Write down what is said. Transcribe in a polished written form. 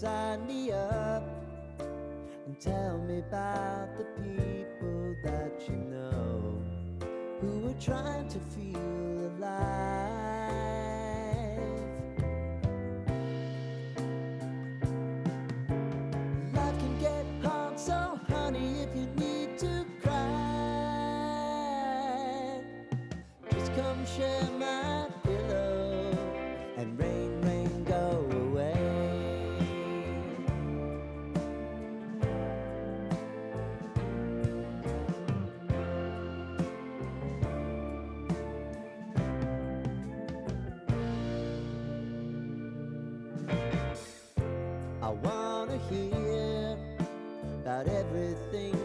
sign me up and tell me about the people that you know who are trying to feel alive. Life can get hard, so honey, if you need to cry, just come share my pillow and rain, rain, go away. I wanna hear about everything